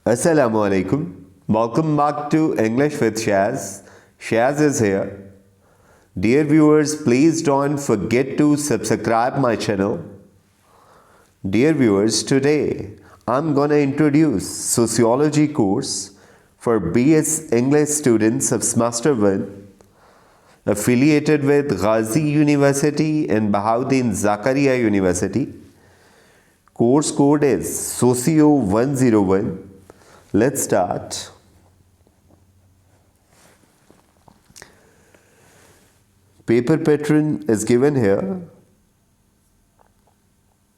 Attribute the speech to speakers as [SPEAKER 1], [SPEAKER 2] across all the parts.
[SPEAKER 1] Assalamu alaikum. Welcome back to English with Shaz. Shaz is here. Dear viewers, please don't forget to subscribe my channel. Dear viewers, today I'm gonna introduce sociology course for BS English students of semester 1 affiliated with Ghazi University and Bahauddin Zakaria University. Course code is Socio 101. Let's start. Paper pattern is given here.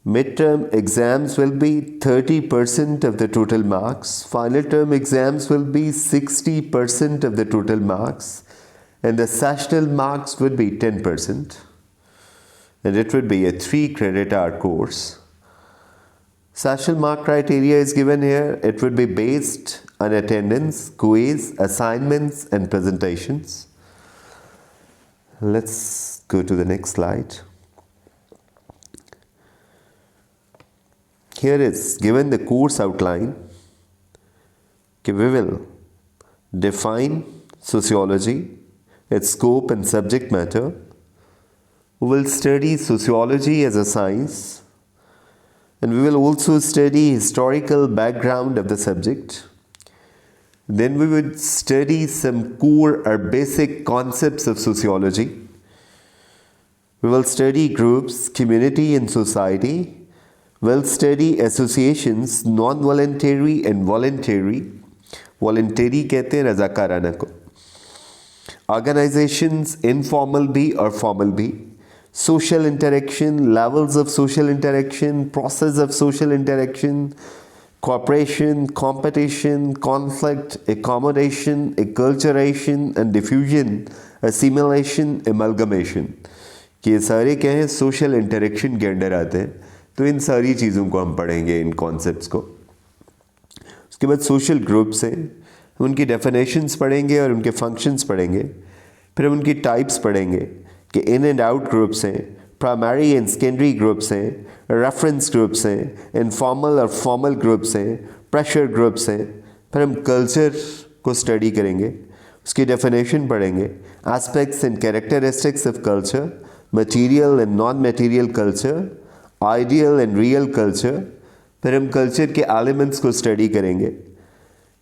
[SPEAKER 1] Midterm exams will be 30% of the total marks. Final term exams will be 60% of the total marks. And the sessional marks would be 10%. And it would be a 3 credit hour course. Sessional mark criteria is given here. It would be based on attendance, quiz, assignments, and presentations. Let's go to the next slide. Here is given the course outline. Okay, we will define sociology, its scope and subject matter. We will study sociology as a science. And we will also study historical background of the subject. Then we would study some core or basic concepts of sociology. We will study groups, community and society. We'll study associations, non-voluntary and voluntary. Voluntary कहते हैं रज़ाकाराना को. Organizations, informal भी और formal भी. Social interaction, levels of social interaction, process of social interaction, cooperation, competition, conflict, accommodation, acculturation and diffusion, assimilation, amalgamation. ये सारे क्या हैं? Social interaction के अंडर आते हैं. तो इन सारी चीज़ों को हम पढ़ेंगे, इन कॉन्सेप्ट्स को. उसके बाद सोशल ग्रुप्स हैं, उनकी डेफिनेशंस पढ़ेंगे और उनके फंक्शंस पढ़ेंगे. फिर हम उनकी टाइप्स पढ़ेंगे कि इन एंड आउट ग्रुप्स हैं, प्राइमरी एंड सेकेंडरी ग्रुप्स हैं, रेफरेंस ग्रुप्स हैं, इनफॉर्मल और फॉर्मल ग्रुप्स हैं, प्रेशर ग्रुप्स हैं. फिर हम कल्चर को स्टडी करेंगे, उसकी डेफिनेशन पढ़ेंगे, aspects and characteristics of culture, material and non material culture, ideal and real culture. फिर हम कल्चर के एलिमेंट्स को स्टडी करेंगे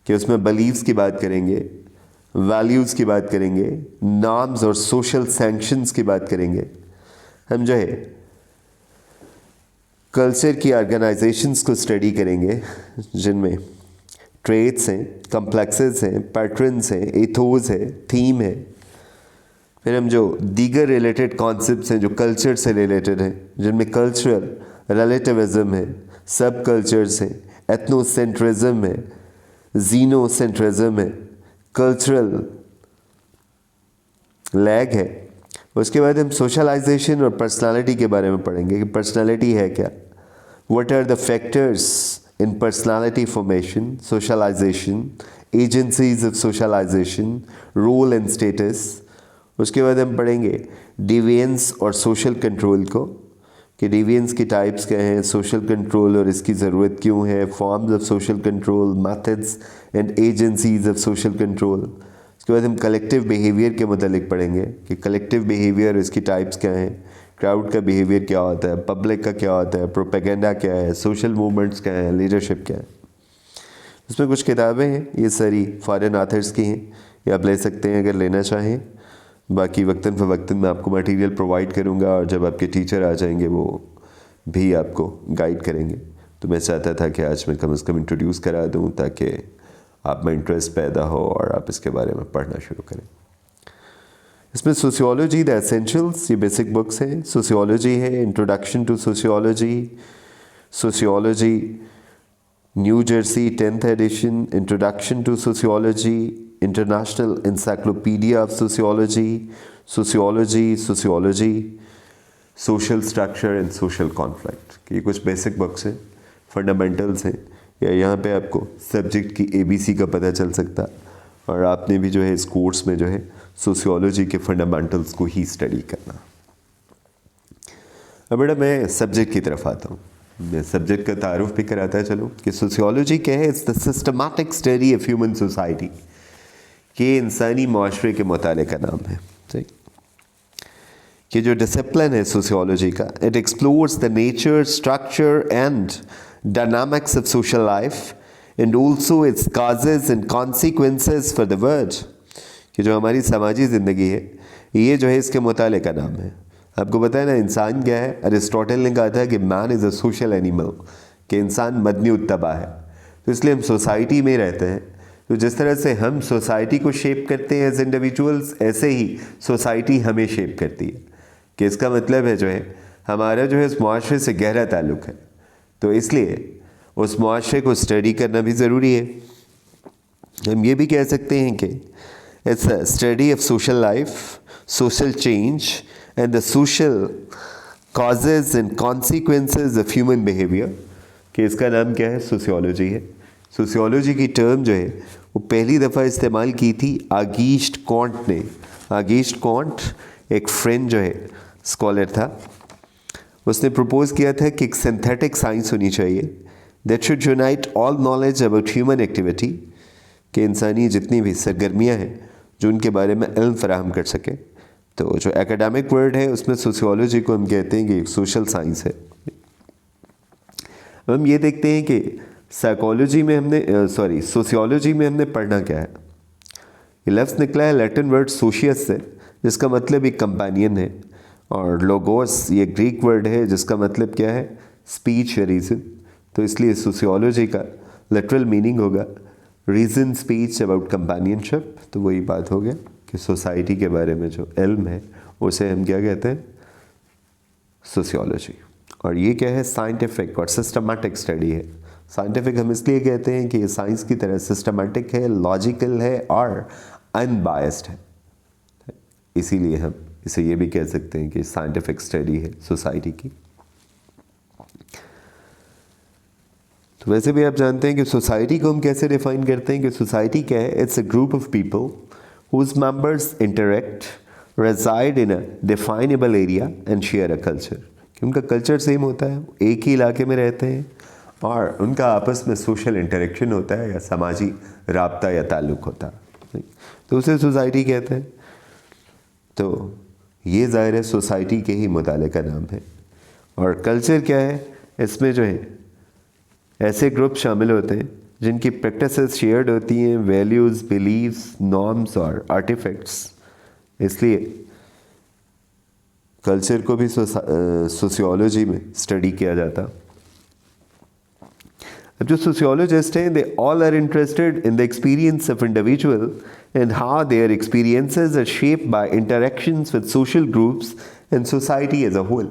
[SPEAKER 1] कि उसमें बिलीव्स की बात करेंगे, वैल्यूज़ की बात करेंगे, नॉर्म्स और सोशल सैंक्शंस की बात करेंगे. हम जो है कल्चर की ऑर्गेनाइजेशंस को स्टडी करेंगे जिनमें ट्रेट्स हैं, कम्प्लेक्सेस हैं, पैटर्न्स हैं, एथोस है, थीम है. फिर हम जो दीगर रिलेटेड कॉन्सेप्ट्स हैं जो कल्चर से रिलेटेड हैं, जिनमें कल्चरल रिलेटिविज्म है, सब कल्चर्स हैं, एथनोसेंट्रिज्म है, जीनोसेंट्रिज्म है, कल्चरल लैग है. उसके बाद हम सोशलाइजेशन और पर्सनालिटी के बारे में पढ़ेंगे कि पर्सनालिटी है क्या, what are the factors in personality formation, socialization, agencies of socialization, role and status. उसके बाद हम पढ़ेंगे डिविएंस और सोशल कंट्रोल को कि डिविएंस की टाइप्स क्या हैं, सोशल कंट्रोल और इसकी ज़रूरत क्यों है, forms of social control, methods and agencies of social control. उसके बाद हम कलेक्टिव बिहेवियर के मतलब पढ़ेंगे कि कलेक्टिव बिहेवियर, इसकी टाइप्स क्या हैं, क्राउड का बिहेवियर क्या होता है, पब्लिक का क्या होता है, प्रोपेगेंडा क्या है, सोशल मूवमेंट्स क्या है, लीडरशिप क्या है. उसमें कुछ किताबें हैं, ये सारी फॉरेन ऑथर्स की हैं, ये आप ले सकते हैं अगर लेना चाहें. बाकी वक्तन फ़वक्तन मैं आपको मटेरियल प्रोवाइड करूँगा और जब आपके टीचर आ जाएंगे वो भी आपको गाइड करेंगे. तो मैं चाहता था कि आज मैं कम से कम इंट्रोड्यूस करा दूँ ताकि आप में इंटरेस्ट पैदा हो और आप इसके बारे में पढ़ना शुरू करें. इसमें सोशियोलॉजी द एसेंशियल्स, ये बेसिक बुक्स हैं. सोशियोलॉजी है, introduction to sociology, sociology New Jersey 10th edition, introduction to sociology, international encyclopaedia of sociology, sociology, social structure and social conflict. ये कुछ बेसिक बुक्स हैं, फंडामेंटल्स हैं. या यहाँ पे आपको सब्जेक्ट की ABC का पता चल सकता है और आपने भी जो है इस कोर्स में जो है सोशियोलॉजी के फंडामेंटल्स को ही स्टडी करना. अब बेटा मैं सब्जेक्ट की तरफ आता हूँ. मैं सब्जेक्ट का तारुफ भी कराता है चलो कि सोशियोलॉजी क्या है। It's the systematic study of human society, कि इंसानी माशरे के मुताले का नाम है। ठीक, कि जो डिसिप्लिन है सोशियोलॉजी का, it explores the nature, structure and dynamics of social life and also it's causes and consequences for the world. कि जो हमारी समाजी ज़िंदगी है ये जो है इसके मुताले का नाम है। आपको पता है ना इंसान क्या है? अरिस्टोटल ने कहा था कि man is a social animal, कि इंसान मदनी उत्तबा है। तो इसलिए हम सोसाइटी में रहते हैं। तो जिस तरह से हम सोसाइटी को शेप करते हैं एज इंडिविजुअल्स, ऐसे ही सोसाइटी हमें शेप करती है। कि इसका मतलब है जो है हमारा जो है इस मुआशरे से गहरा ताल्लुक़ है। तो इसलिए उस मुआशरे को स्टडी करना भी ज़रूरी है। हम ये भी कह सकते हैं कि it's a study of social life, social change and the social causes and consequences of human behaviour. कि इसका नाम क्या है? सोशियोलॉजी है। सोशियोलॉजी की टर्म जो है वो पहली दफ़ा इस्तेमाल की थी आगीस्ट कॉन्ट ने। आगीस्ट कॉन्ट एक फ्रेंच जो है स्कॉलर था, उसने प्रपोज किया था कि एक सिंथेटिक साइंस होनी चाहिए that should unite all knowledge about human activity, कि इंसानी जितनी भी सरगर्मियाँ हैं जो उनके बारे में इल्म फराहम कर सके। तो जो एकेडमिक वर्ड है उसमें सोशियोलॉजी को हम कहते हैं कि सोशल साइंस है। हम ये देखते हैं कि साइकोलॉजी में हमने सोशियोलॉजी में हमने पढ़ना क्या है। ये लफ्ज़ निकला है लैटिन वर्ड सोशियस से, जिसका मतलब एक कंपेनियन है, और लोगोस ये ग्रीक वर्ड है जिसका मतलब क्या है? स्पीच या रीज़न। तो इसलिए सोशियोलॉजी का लिटरल मीनिंग होगा रीज़न स्पीच अबाउट कंपेनियनशिप। तो वही बात हो गया कि सोसाइटी के बारे में जो इल्म है उसे हम क्या कहते हैं? सोशियोलॉजी। और ये क्या है? साइंटिफिक और सिस्टमैटिक स्टडी है। साइंटिफिक हम इसलिए कहते हैं कि ये साइंस की तरह सिस्टमैटिक है, लॉजिकल है और अनबायस्ड है। इसीलिए हम इसे ये भी कह सकते हैं कि साइंटिफिक स्टडी है सोसाइटी की। तो वैसे भी आप जानते हैं कि सोसाइटी को हम कैसे डिफाइन करते हैं कि सोसाइटी क्या है? It's a group of people whose members interact, reside in a definable area and share a culture. कि उनका कल्चर सेम होता है, एक ही इलाके में रहते हैं और उनका आपस में सोशल इंटरेक्शन होता है या समाजी राब्ता या ताल्लुक़ होता है। तो उसे सोसाइटी कहते हैं। तो ये ज़ाहिर है सोसाइटी के ही मुताले का नाम है। और कल्चर क्या है? इसमें जो है ऐसे ग्रुप शामिल होते हैं जिनकी प्रैक्टिसेस शेयर्ड होती हैं, वैल्यूज़, बिलीव्स, नॉर्म्स और आर्टिफैक्ट्स। इसलिए कल्चर को भी सोशियोलॉजी में स्टडी किया जाता। अब जो सोशियोलॉजिस्ट हैं they all are interested in the experience of individual and how their experiences are shaped by interactions with social groups and society as a whole.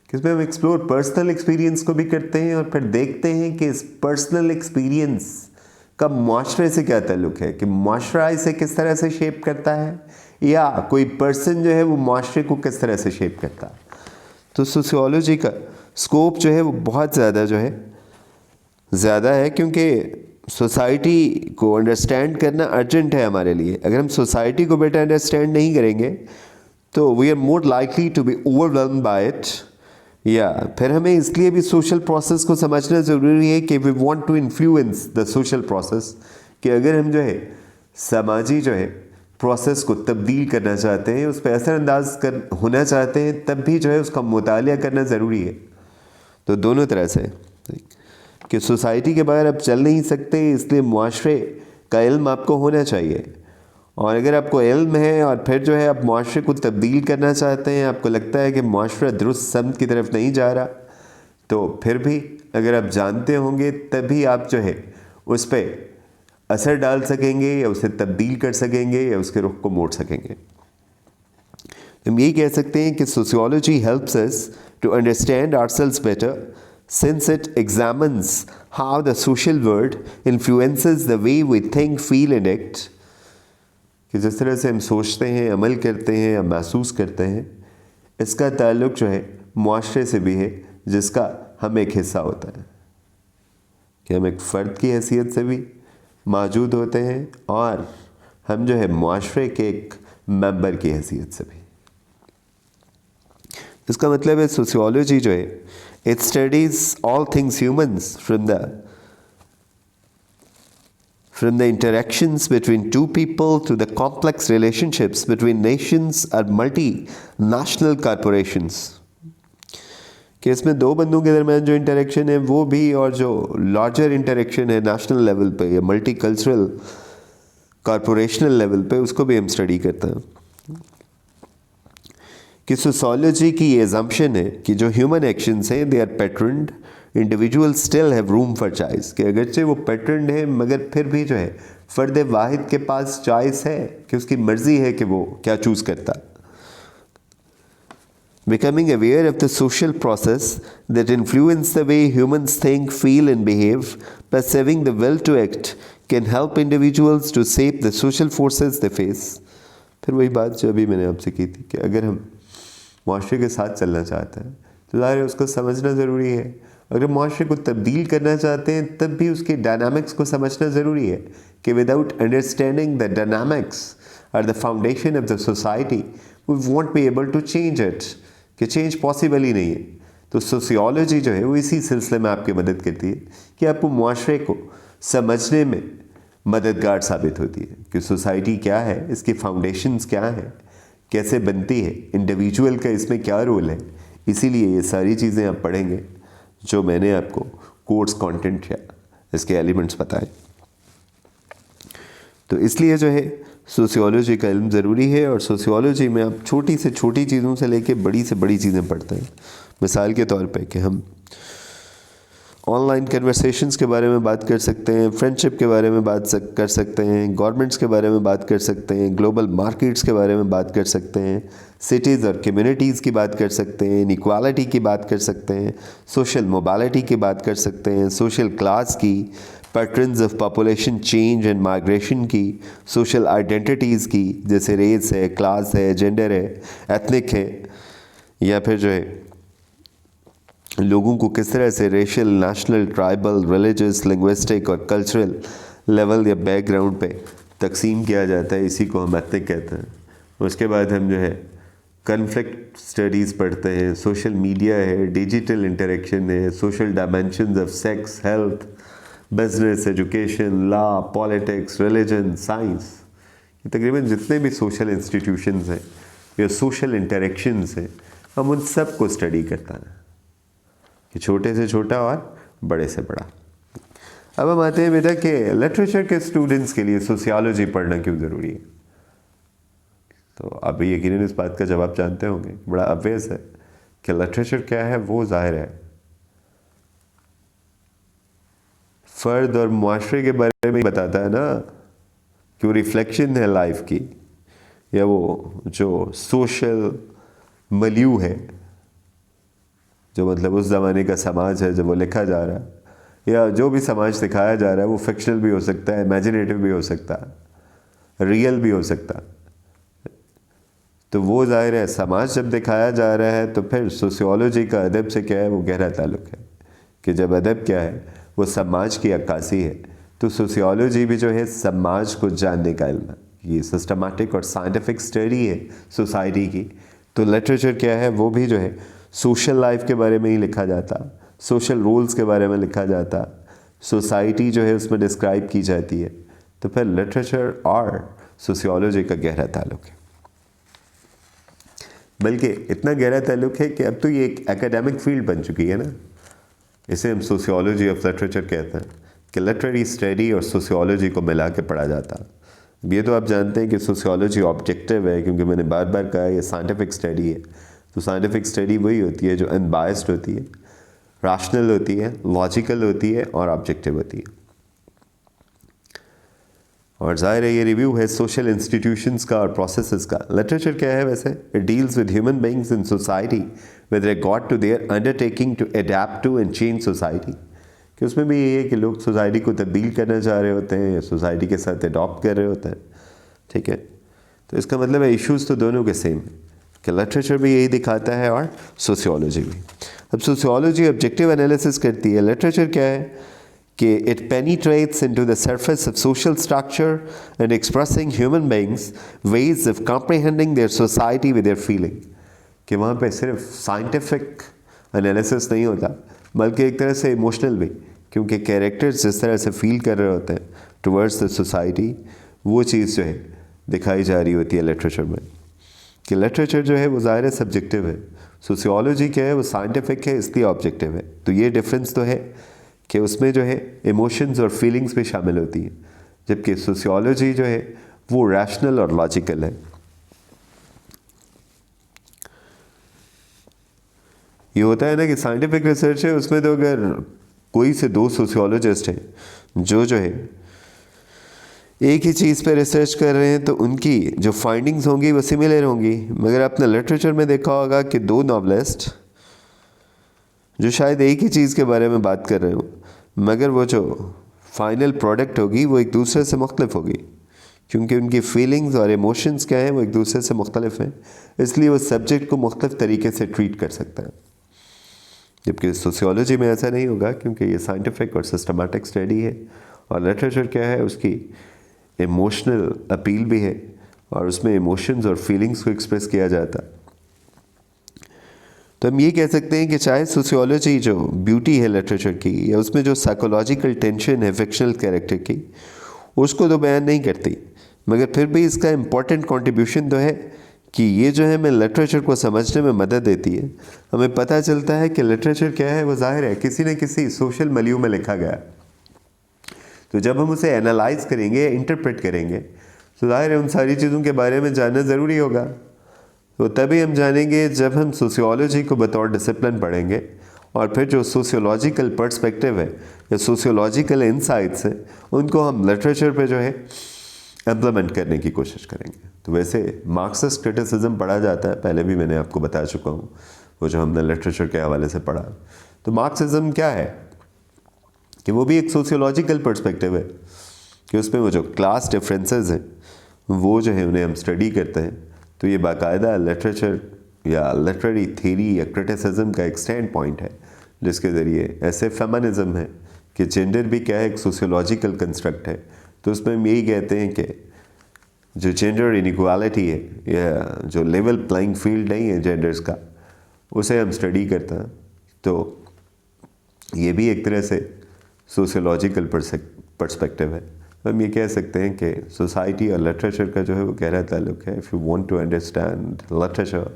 [SPEAKER 1] इसमें हम एक्सप्लोर पर्सनल एक्सपीरियंस को भी करते हैं और फिर देखते हैं कि इस पर्सनल एक्सपीरियंस का माशरे से क्या ताल्लुक़ है, कि माशरा इसे किस तरह से शेप करता है या कोई पर्सन जो है वो माशरे को किस तरह से शेप करता है। तो सोशियोलॉजी का स्कोप जो है वो बहुत ज़्यादा है क्योंकि सोसाइटी को अंडरस्टैंड करना अर्जेंट है हमारे लिए। अगर हम सोसाइटी को बेटर अंडरस्टैंड नहीं करेंगे तो we are more likely to be overwhelmed by it. या फिर हमें इसलिए भी सोशल प्रोसेस को समझना ज़रूरी है कि we want to influence the social process, कि अगर हम जो है समाजी जो है प्रोसेस को तब्दील करना चाहते हैं, उस पर असरअंदाज होना चाहते हैं, तब भी जो है उसका मुतालिया करना ज़रूरी है। तो दोनों तरह से कि सोसाइटी के बाहर आप चल नहीं सकते, इसलिए मुआशरे का इल्म आपको होना चाहिए। और अगर आपको इल्म है और फिर जो है आप मुआशरे को तब्दील करना चाहते हैं, आपको लगता है कि मुआशरा दुरुस्त समत की तरफ नहीं जा रहा, तो फिर भी अगर आप जानते होंगे तभी आप जो है उस पर असर डाल सकेंगे या उसे तब्दील कर सकेंगे या उसके रुख को मोड़ सकेंगे। हम यही कह सकते हैं कि sociology helps us to understand ourselves better since it examines how the social world influences the way we think, feel and act. कि जिस तरह से हम सोचते हैं, अमल करते हैं या महसूस करते हैं, इसका ताल्लुक़ जो है मुआशरे से भी है जिसका हम एक हिस्सा होता है। कि हम एक फ़र्द की हैसियत से भी मौजूद होते हैं और हम जो है मुआशरे के एक मेंबर की हैसियत से भी। इसका मतलब है सोशियोलॉजी जो है It studies all things humans from the interactions between two people to the complex relationships between nations or multinational corporations. कि इसमें दो बंदों के दरमियान जो इंटरेक्शन है वो भी, और जो लार्जर इंटरेक्शन है नेशनल लेवल पे या मल्टी कल्चरल कॉरपोरेशनल लेवल पे, उसको भी हम स्टडी करते हैं. कि सोशियोलॉजी की ये एजम्पशन है कि जो ह्यूमन एक्शंस हैं they are patterned, individual still have room for choice. कि अगरचे वो पैटर्न्ड है मगर फिर भी जो है फ़र्द वाहिद के पास चॉइस है कि उसकी मर्ज़ी है कि वो क्या चूज़ करता है. Becoming aware of the social process that influence the way humans think, feel and behave, perceiving the will to act can help individuals to shape the social forces they face. फिर वही बात जो अभी मैंने आपसे की थी कि अगर हम माशरे के साथ चलना चाहते हैं तो ज़ाहिर है उसको समझना ज़रूरी है. अगर माशरे को तब्दील करना चाहते हैं तब भी उसके डायनामिक्स को समझना ज़रूरी है कि विदाउट अंडरस्टैंडिंग द डायनामिक्स और the foundation of the society we won't be able to change it. कि चेंज पॉसिबल ही नहीं है. तो सोशियोलॉजी जो है वो इसी सिलसिले में आपकी मदद करती है कि आपको मुआशरे को समझने में मददगार साबित होती है कि सोसाइटी क्या है, इसकी फाउंडेशंस क्या है, कैसे बनती है, इंडिविजुअल का इसमें क्या रोल है. इसीलिए ये सारी चीज़ें आप पढ़ेंगे जो मैंने आपको कोर्स कंटेंट या इसके एलिमेंट्स बताए. तो इसलिए जो है सोशियोलॉजी का इल्म ज़रूरी है. और सोशियोलॉजी में आप छोटी से छोटी चीज़ों से लेके बड़ी से बड़ी चीज़ें पढ़ते हैं. मिसाल के तौर पे कि हम ऑनलाइन कन्वर्सेशंस के बारे में बात कर सकते हैं, फ्रेंडशिप के बारे में बात कर सकते हैं, गवर्नमेंट्स के बारे में बात कर सकते हैं, ग्लोबल मार्केट्स के बारे में बात कर सकते हैं, सिटीज़ और कम्युनिटीज़ की बात कर सकते हैं, इनइक्वालिटी की बात कर सकते हैं, सोशल मोबालिटी की बात कर सकते हैं, सोशल क्लास की, patterns of population change and migration की, सोशल आइडेंटिटीज़ की जैसे रेस है, क्लास है, जेंडर है, एथनिक है, या फिर जो है लोगों को किस तरह से racial, national, tribal, religious, linguistic और कल्चरल लेवल या बैकग्राउंड पे तकसीम किया जाता है. इसी को हम एथनिक कहते हैं. उसके बाद हम जो है कन्फ्लिक्ट स्टडीज़ पढ़ते हैं, सोशल मीडिया है, डिजिटल इंटरेक्शन है, social dimensions of sex, health, business, education, law, politics, religion, science. ये तकरीबन जितने भी सोशल इंस्टीट्यूशंस हैं या सोशल इंटरेक्शंस हैं हम उन सब को स्टडी करता है कि छोटे से छोटा और बड़े से बड़ा. अब हम आते हैं बेटा कि लिटरेचर के स्टूडेंट्स के लिए सोशियोलॉजी पढ़ना क्यों ज़रूरी है. तो आप यकीनन इस बात का जवाब जानते होंगे, बड़ा ऑब्वियस है कि लिटरेचर क्या है वो ज़ाहिर है फ़र्द और मुआशरे के बारे में बताता है ना, कि वो रिफ्लेक्शन है लाइफ की, या वो जो सोशल मलियू है, जो मतलब उस ज़माने का समाज है जब वो लिखा जा रहा है, या जो भी समाज दिखाया जा रहा है वो फिक्शनल भी हो सकता है, इमेजिनेटिव भी हो सकता है, रियल भी हो सकता है. तो वो ज़ाहिर है समाज जब दिखाया जा रहा है तो फिर सोशियोलॉजी का अदब से क्या है वो गहरा ताल्लुक़ है कि जब अदब क्या है वो समाज की अक्कासी है, तो सोशियोलॉजी भी जो है समाज को जानने का इल्म है. ये सिस्टमैटिक और साइंटिफिक स्टडी है सोसाइटी की. तो लिटरेचर क्या है वो भी जो है सोशल लाइफ के बारे में ही लिखा जाता, सोशल रोल्स के बारे में लिखा जाता, सोसाइटी जो है उसमें डिस्क्राइब की जाती है. तो फिर लिटरेचर और सोशियोलॉजी का गहरा ताल्लुक़ है, बल्कि इतना गहरा ताल्लुक़ है कि अब तो ये एक एकेडमिक फील्ड बन चुकी है ना. इसे हम सोशियोलॉजी ऑफ लिटरेचर कहते हैं कि लिटरेरी स्टडी और सोशियोलॉजी को मिला के पढ़ा जाता है. ये तो आप जानते हैं कि सोशियोलॉजी ऑब्जेक्टिव है, क्योंकि मैंने बार बार कहा ये साइंटिफिक स्टडी है. तो साइंटिफिक स्टडी वही होती है जो अनबायस्ड होती है, रैशनल होती है, लॉजिकल होती है और ऑब्जेक्टिव होती है. और ज़ाहिर है ये रिव्यू है सोशल इंस्टीट्यूशंस का और प्रोसेसेस का. लिटरेचर क्या है वैसे? It deals with human beings in society with regard to their undertaking to adapt to and change society. कि उसमें भी ये है कि लोग सोसाइटी को तब्दील करना चाह रहे होते हैं या सोसाइटी के साथ अडॉप्ट कर रहे होते हैं. ठीक है, तो इसका मतलब है इश्यूज़ तो दोनों के सेम है कि लिटरेचर भी यही दिखाता है और सोशियोलॉजी भी. अब सोशियोलॉजी ऑब्जेक्टिव एनालिसिस करती है, लिटरेचर क्या है कि it penetrates into the surface of social structure and expressing human beings ways of comprehending their society with their feeling. कि वहाँ पे सिर्फ साइंटिफिक एनालिसिस नहीं होता, बल्कि एक तरह से इमोशनल भी, क्योंकि कैरेक्टर्स जिस तरह से फील कर रहे होते हैं टुवर्ड्स द सोसाइटी, वो चीज़ जो है दिखाई जा रही होती है लिटरेचर में। कि लिटरेचर जो है वो ज़ाहिर है सब्जेक्टिव है, सोशियोलॉजी क्या है वो साइंटिफिक है, इसलिए ऑब्जेक्टिव है। तो ये डिफरेंस तो है कि उसमें जो है इमोशंस और फीलिंग्स भी शामिल होती हैं, जबकि सोशियोलॉजी जो है वो रैशनल और लॉजिकल है। ये होता है ना कि साइंटिफिक रिसर्च है, उसमें तो अगर कोई से दो सोशियोलॉजिस्ट हैं जो है एक ही चीज़ पे रिसर्च कर रहे हैं, तो उनकी जो फाइंडिंग्स होंगी वो सिमिलर होंगी। मगर आपने लिटरेचर में देखा होगा कि दो नॉवलिस्ट जो शायद एक ही चीज़ के बारे में बात कर रहे हो, मगर वो जो फाइनल प्रोडक्ट होगी वो एक दूसरे से मुख्तलिफ होगी, क्योंकि उनकी फीलिंग्स और इमोशंस क्या हैं वो एक दूसरे से मुख्तलिफ हैं, इसलिए वो सब्जेक्ट को मुख्तलिफ तरीके से ट्रीट कर सकता है। जबकि सोशियोलॉजी में ऐसा नहीं होगा, क्योंकि ये साइंटिफिक और सिस्टमैटिक स्टडी है, और लिटरेचर क्या है उसकी इमोशनल अपील भी है, और उसमें इमोशंस और फीलिंग्स को एक्सप्रेस किया जाता है। तो हम ये कह सकते हैं कि चाहे सोशियोलॉजी जो ब्यूटी है लिटरेचर की, या उसमें जो साइकोलॉजिकल टेंशन है फिक्शनल कैरेक्टर की, उसको तो बयान नहीं करती, मगर फिर भी इसका इम्पॉर्टेंट कंट्रीब्यूशन तो है कि ये जो है हमें लिटरेचर को समझने में मदद देती है। हमें पता चलता है कि लिटरेचर क्या है, वो ज़ाहिर है किसी न किसी सोशल मिलियू में लिखा गया। तो जब हम उसे एनालाइज करेंगे, इंटरप्रेट करेंगे, तो ज़ाहिर है उन सारी चीज़ों के बारे में जानना ज़रूरी होगा। तो तभी हम जानेंगे जब हम सोशियोलॉजी को बतौर डिसिप्लिन पढ़ेंगे, और फिर जो सोशियोलॉजिकल पर्सपेक्टिव है या सोशियोलॉजिकल इंसाइट्स हैं, उनको हम लिटरेचर पे जो है इम्प्लीमेंट करने की कोशिश करेंगे। तो वैसे मार्क्सिस्ट क्रिटिसिज्म पढ़ा जाता है, पहले भी मैंने आपको बता चुका हूँ, वो जो हमने लिटरेचर के हवाले से पढ़ा। तो मार्क्सिज्म क्या है कि वो भी एक सोशियोलॉजिकल पर्सपेक्टिव है, कि उसमें वो जो क्लास डिफरेंसेस हैं वो जो है उन्हें हम स्टडी करते हैं। तो ये बाकायदा लिटरेचर या लिटरेरी थ्योरी या क्रिटिसिज्म का एक स्टैंड पॉइंट है, जिसके ज़रिए ऐसे फेमिनिज्म है कि जेंडर भी क्या है, एक सोशियोलॉजिकल कंस्ट्रक्ट है। तो उसमें हम यही कहते हैं कि जो जेंडर इनइक्वालिटी है, या जो लेवल प्लेइंग फील्ड नहीं है जेंडर्स का, उसे हम स्टडी करते हैं। तो ये भी एक तरह से सोशियोलॉजिकल पर्सपेक्टिव है। हम ये कह सकते हैं कि सोसाइटी और लिटरेचर का जो है वो गहरा ताल्लुक है। If you want to understand literature,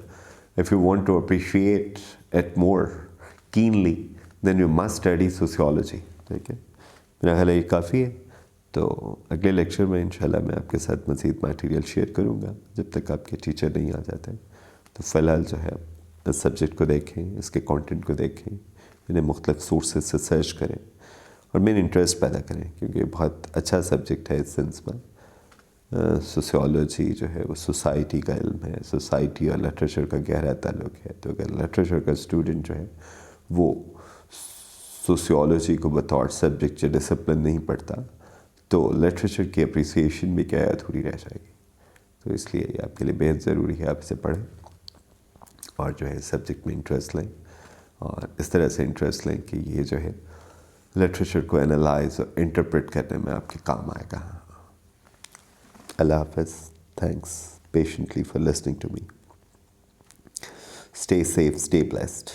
[SPEAKER 1] if you want to appreciate it more keenly, then you must study sociology. ठीक है, मेरा ख्याल है ये काफ़ी है। तो अगले लेक्चर में इंशाल्लाह मैं आपके साथ मज़ीद मटेरियल शेयर करूँगा, जब तक आपके टीचर नहीं आ जाते। तो फ़िलहाल जो है इस सब्जेक्ट को देखें, इसके कंटेंट को देखें, इन्हें मुख्तलिफ सोर्सेज से सर्च करें और मेन इंटरेस्ट पैदा करें, क्योंकि बहुत अच्छा सब्जेक्ट है इस सेंस में। सोशियोलॉजी जो है वो सोसाइटी का इल्म है, सोसाइटी और लिटरेचर का गहरा ताल्लुक है। तो अगर लिटरेचर का स्टूडेंट जो है वो सोशियोलॉजी को बतौर सब्जेक्ट या डिसिप्लिन नहीं पढ़ता, तो लिटरेचर की अप्रिसिएशन भी क्या है अधूरी रह जाएगी। तो इसलिए ये आपके लिए बेहद ज़रूरी है, आप इसे पढ़ें और जो है सब्जेक्ट में इंटरेस्ट लें, और इस तरह से इंटरेस्ट लें कि ये जो है लिटरेचर को एनालाइज और इंटरप्रेट करने में आपके काम आएगा। अल्लाह हाफ़िज़। Thanks patiently for listening to me. Stay safe, stay blessed.